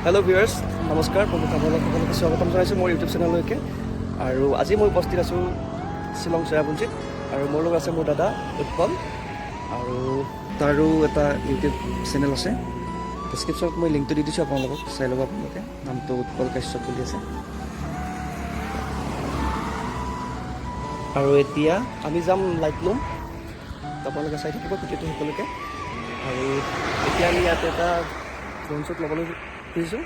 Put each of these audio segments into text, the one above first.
Hello' viewers নমস্কাৰ, সকলোকে স্বাগতম জনাইছোঁ মোৰ ইউটিউব চেনেললৈকে। আৰু আজি মই উপস্থিত আছোঁ শ্বিলং চেৰাপুঞ্জীত, আৰু মোৰ লগত আছে মোৰ দাদা উৎপল, আৰু তাৰো এটা ইউটিউব চেনেল আছে। ডেছক্ৰিপশ্যনত মই লিংকটো দি দিছোঁ, আপোনালোকক চাই ল'ব। আপোনালোকে নামটো উৎপল কাশ্যপ বুলি আছে। আৰু এতিয়া আমি যাম লাইটলুম, আপোনালোকে চাই থাকিব ভিডিঅ'টো সকলোকে। আৰু এতিয়া আমি ইয়াতে এটা ড্ৰোন শ্বট ল'বলৈ খুজিছোঁ,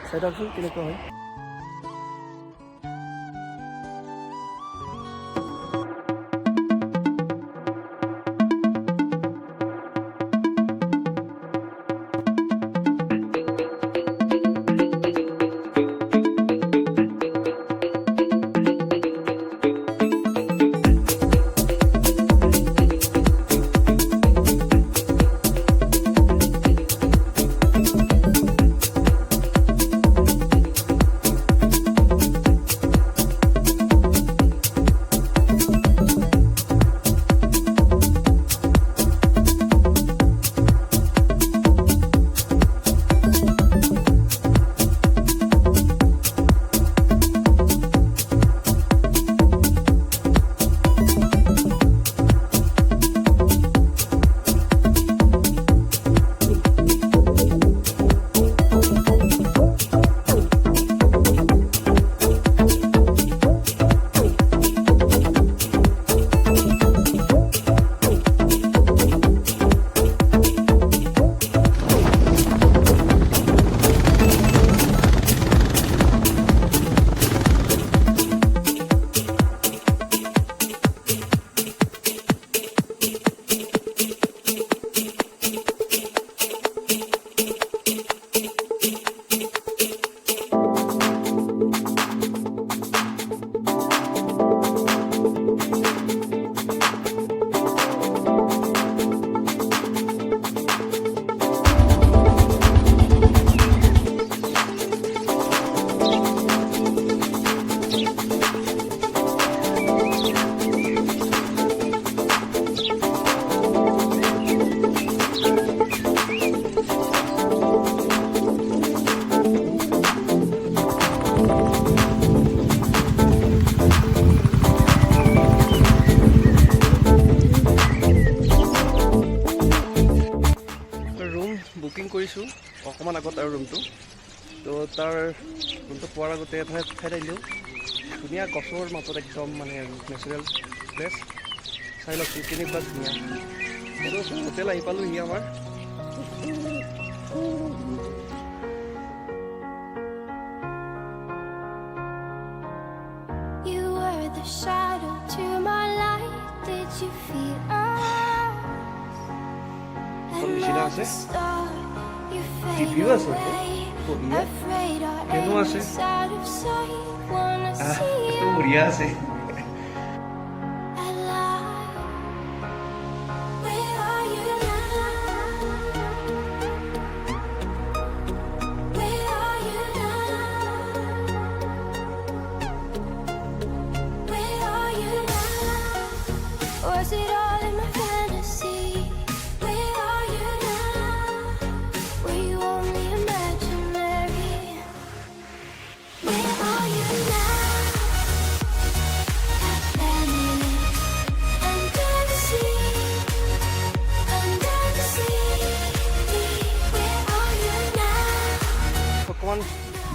চাই থাকচোন কেনেকুৱা হয়। বুকিং কৰিছোঁ অকণমান আগত, আৰু ৰুমটো তো তাৰ ৰুমটো পোৱাৰ আগতে ঠাইত আহিলোঁ। ধুনীয়া গছৰ মাজত একদম মানে নেচাৰেল প্লেচ, চাই লওকচোন কেনেকুৱা ধুনীয়া। হোটেল আহি পালোঁহি আমাৰ। নিচিনা আছে, টিভিও আছে, ফেনো আছে, বঢ়িয়া আছে। অকণমান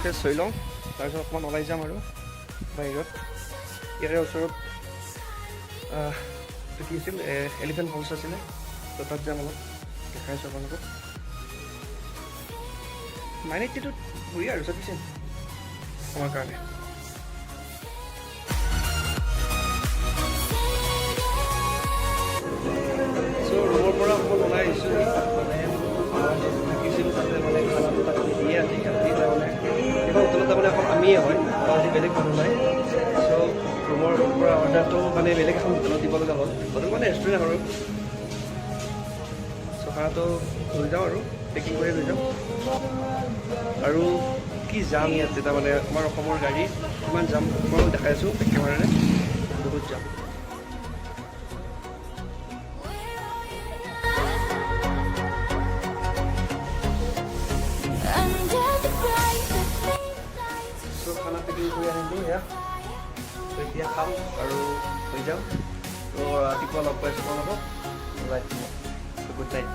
ফ্ৰেছ হৈ লওঁ, তাৰপিছত অকণমান ওলাই যাম আৰু বাহিৰত। ইয়াৰে ওচৰত কি আছিল, এলিফেণ্ট ফলছ আছিলে, তো তাত যাম, অলপ দেখাইছোঁ আপোনালোকক। 980টোত বঢ়িয়া আৰু চাফিচিয়েণ্ট আমাৰ কাৰণে। চ' ৰুমৰ পৰা অকণ ওলাই আহিছোঁ, মানে থাকিছিলোঁ তাতে, মানে খানাটো তাতে দিয়ে আজি তাৰমানে এইখন হোটেলত তাৰমানে অকল আমিয়ে হয়, আজি বেলেগ মানুহ নাই। চ' ৰুমৰ পৰা অৰ্ডাৰটো মানে বেলেগ এখন হোটেলত দিব লগা হ'ল। হোটেল মানে ৰেষ্টুৰেণ্ট আৰু। চ' খানাটো লৈ যাওঁ আৰু পেকিং কৰি লৈ যাওঁ। আৰু কি যাম ইয়াতে, তাৰমানে আমাৰ অসমৰ গাড়ী কিমান যাম মই দেখাই আছোঁ একেবাৰে, বহুত যাম। Under the ground. আনিলোঁ সেয়া তো এতিয়া খাম আৰু হৈ যাম তো ৰাতিপুৱা লগ পাইছোঁ তোমালোকক গুড নাইট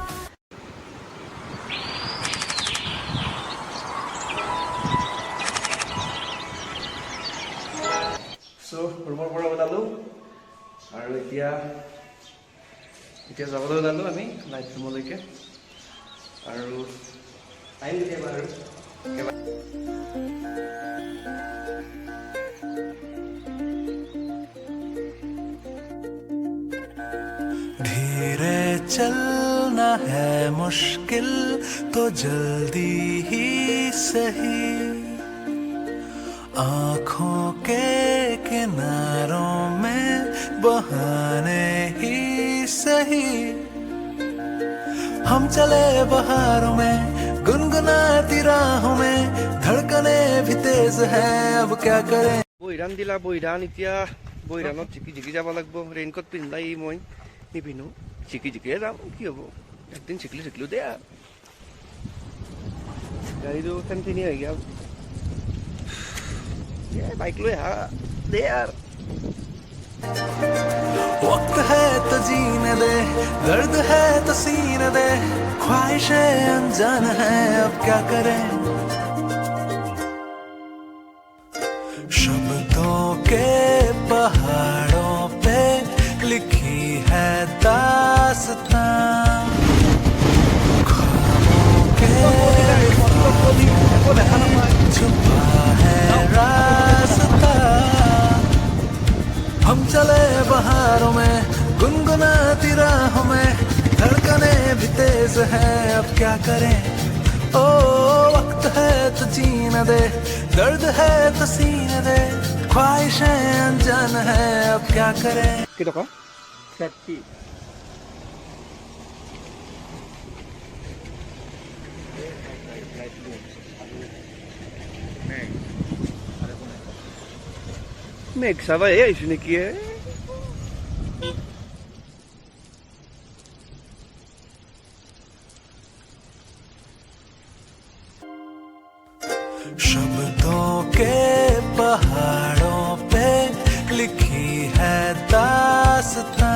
চ' ৰুমৰ পৰা ওলালোঁ আৰু এতিয়া যাবলৈ ওলালোঁ আমি লাইট ৰুমলৈকে আৰু টাইম কেতিয়াবা আৰু धीरे चलना है मुश्किल तो जल्दी ही सही आँखों के किनारों में बहाने ही सही हम चले बहारों में गुनगुनाती राहों में धड़कने भी तेज है अब क्या करें বৈৰাণ দিলা বৈৰাণ এতিয়া বৈৰাণত জিকি যাব লাগিব ৰেইনকোট পিন্ধাই মই নিপিন্ধো জিকিয়ে যাম কি হ'ব একদিন জিকিলোঁ দে আৰু গাড়ীটো ঠেনঠেনি হৈ গ'ল बाइक लो यार दे यार वक्त है तो जीने दे दर्द है तो सीने दे ख्वाहिशें अनजान है अब क्या करें शब्दों के पहाड़ों पे लिखी है दास्तां ख्वाबों के छुपा है रास्ता हम चले बहारों में गुनगुनाती राहों में धड़कने भी तेज है अब क्या करें ओ वक्त है तो जीने दे दर्द है तो सीने दे ख्वाहिशें अनजान है अब क्या करें কি টকা 30 মেঘ চাবা এই আহিছোঁ নেকি शब्दों के पहाड़ों पे लिखी है दास्तां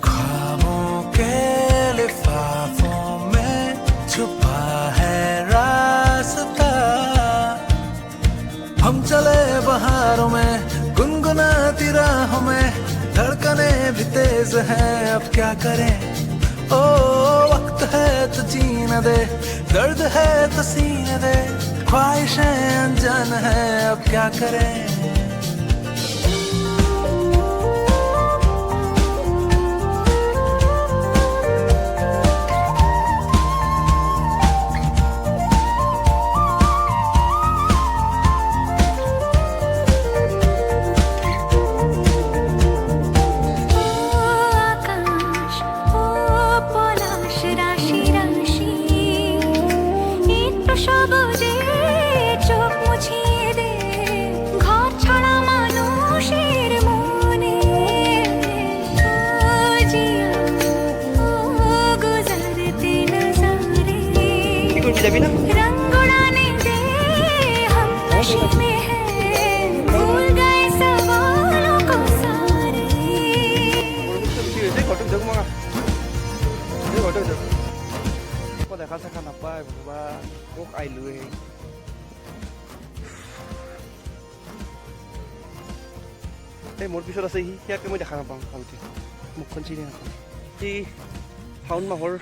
ख्वाबों के लिफाफों में छुपा है रास्ता हम चले बहारों में गुनगुनाती राहों में धड़कने भी तेज है अब क्या करें ओ वक्त है तो जीने दे दर्द है तो सीने दे ख्वाहिशें अनजान है अब क्या करें যাবি না रंग उड़ाने दे हम नशे में हैं भूल गए सवालों को सारे ঘৰটোত যাওক মা ঘৰটোত যাওক আকৌ দেখা চেখা নাপায় ভগৱা মোক আহিলোৱে এই মোৰ পিছত আছে সিয়াকে মই দেখা নাপাওঁ ভালকৈ মুখখন চিনি নাপাওঁ সি শাওণ মাহৰ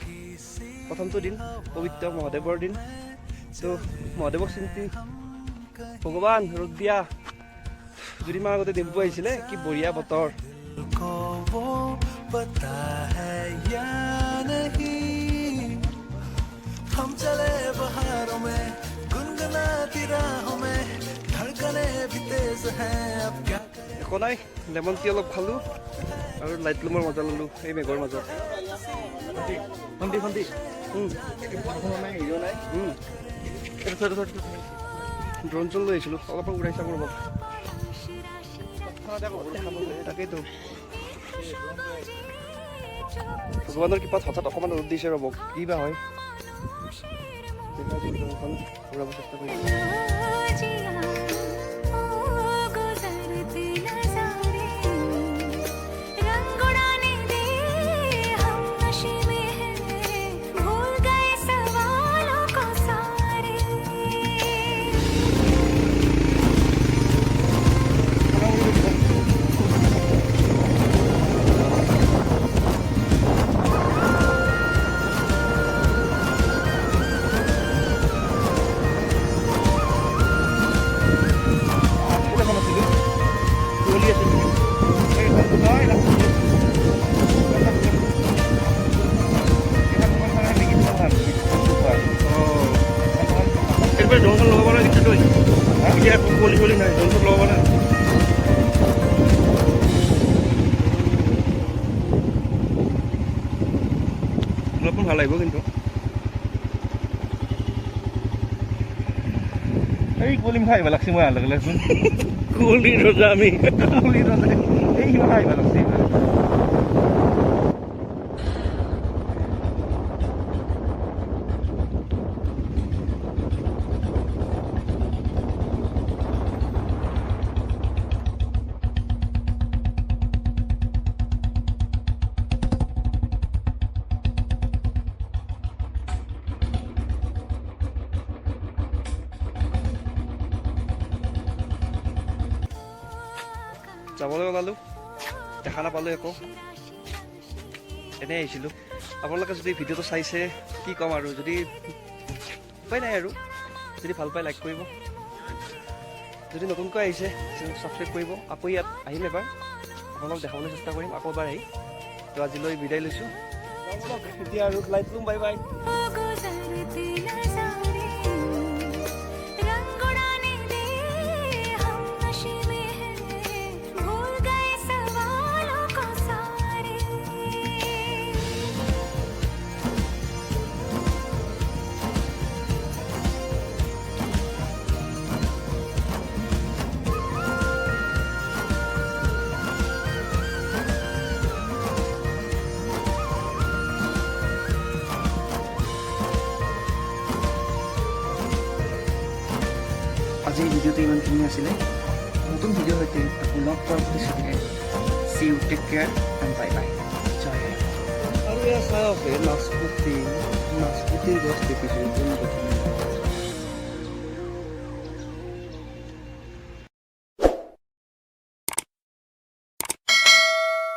প্ৰথমটো দিন পবিত্ৰ মহাদেৱৰ দিন তো মহাদেৱক চিন্তি ভগৱান ৰ'দ দিয়া দুদিনমান আগতে ডিম্পু আহিছিলে কি বঢ়িয়া বতৰ को वो पता है या नहीं हम चले बहारों में गुनगुनाती राहों में धड़कने भी तेज हैं अब क्या करें একো নাই লেমন টি অলপ খালোঁ আৰু লাইট লুমৰ মজা ল'লোঁ এই মেঘৰ মাজত ফন্দি নাই হিৰ' নাই ড্ৰোন চোন লৈ আহিছিলোঁ অলপমান উৰাই চাব ৰ'ব তাকেইতো ভগৱানৰ কৃপাত হঠাৎ অকণমান ৰ'দ দিছে ৰ'ব কি বা হয় ঘূৰাব চেষ্টা কৰিম জংঘল লগাব নাই কিন্তু তই এতিয়া একো কুঁৱলী চুৱলী নাই জংঘল লগাব নাই অলপমান ভাল লাগিব কিন্তু এই কুঁৱলী খাই আহিব লাগছে মই আলগ লাগছোন কুঁৱলী ৰজা আমি কুঁৱলী ৰজা এই কিবা খাই আহিব লাগছে যাবলৈ ওলালোঁ দেখা নাপালোঁ একো এনেই আহিছিলোঁ আপোনালোকে যদি ভিডিঅ'টো চাইছে কি ক'ম আৰু যদি উপায় নাই আৰু যদি ভাল পায় লাইক কৰিব যদি নতুনকৈ আহিছে চেনেলটো ছাবস্ক্ৰাইব কৰিব আকৌ ইয়াত আহিম এবাৰ আপোনালোকক দেখাবলৈ চেষ্টা কৰিম আকৌ এবাৰ আহি তো আজিলৈ বিদায় লৈছোঁ এতিয়া আৰু লাইট লুম বাই বাই गुजरती नजारे रंग उड़ाने दे हम नशे में हैं भूल गए सवालों को सारे আজি ভিডিঅ'টো ইমানখিনি আছিলে নতুন ভিডিঅ' সৈতে আকৌ লগ পোৱাৰ প্ৰতিশ্ৰুতিৰে see you take care and bye bye জয় হিন্দ আৰু এয়া চাওক নাচপতিৰ গছ দেখিছোঁ